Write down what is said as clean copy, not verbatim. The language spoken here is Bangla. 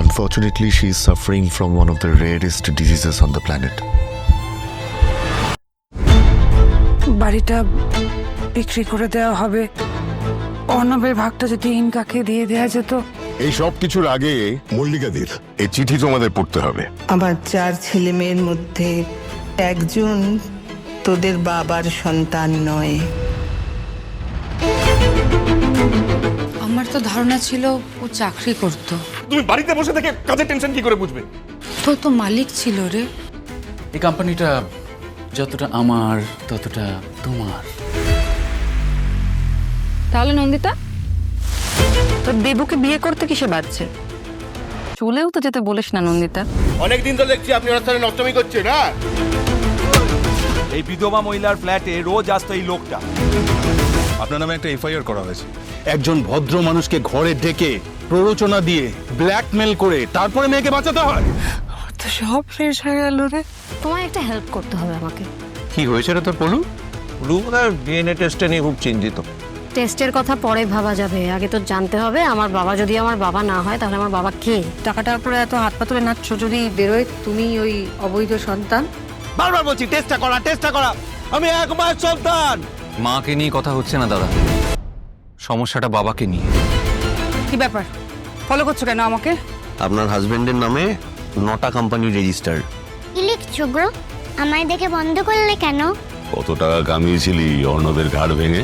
Unfortunately, she is suffering from one of the rarest diseases on the planet. বাড়িটা বিক্রি করে দেওয়া হবে, অর্ণবের ভাগটা যদি ইনকাকে দিয়ে দেওয়া যেত। এই সব কিছুর আগে মল্লিকাদের এই চিঠি তোমাদের পড়তে হবে। আমার 4 ছেলে মেয়ের মধ্যে একজন তোদের বাবার সন্তান নয়। আমার তো ধারণা ছিল ও চাকরি করত। তুমি বাড়িতে বসে থেকে কাজের টেনশন কি করে বুঝবে? তো তো মালিক ছিল রে। এই কোম্পানিটা যতটা আমার ততটা তোমার। তাহলে নন্দিতা, তোর দেবুকে বিয়ে করতে কিসে বাজছে? চলেও তো যেতে বলিস না নন্দিতা। অনেকদিন তো দেখছি আপনি ওর সাথে নষ্টমী করছেন না। এই বিধবা মহিলার ফ্ল্যাটে রোজ আসতো এই লোকটা। আপনার নামে একটা এফআইআর করা হয়েছে। একজন ভদ্র মানুষকে ঘরে ডেকে প্ররোচনা দিয়ে ব্ল্যাকমেল করে তারপরে মেয়েকে বাঁচাতে হয়। তো সব শেষ হয়ে গেল রে। তোমায় একটা হেল্প করতে হবে আমাকে। কি হয়েছে রে তোর বলু? ডিএনএ টেস্টে নিয়ে খুব চিন্তিত। টেস্টের কথা পরে ভাবা যাবে, আগে তো জানতে হবে আমার বাবা যদি আমার বাবা না হয় তাহলে আমার বাবা কে। টাকাটার উপরে এত হাত পা তুলে নাচছো, যদি বেরোয় তুমি ওই অবৈধ সন্তান। বারবার বলছি টেস্টটা করা। আমি এক মায়ের সন্তান। মাকে নিয়ে কথা হচ্ছে না দাদা, সমস্যাটা বাবাকে নিয়ে। কি ব্যাপার, ফলো করছো কেন আমাকে? আপনার হাজবেন্ডের নামে 9টা কোম্পানি রেজিস্টার। কি লিখছো ব্রো? আমায় দেখে বন্ধ করলে কেন? কত টাকা কামিয়েছিলি অর্ণবের ঘাড় ভেঙে?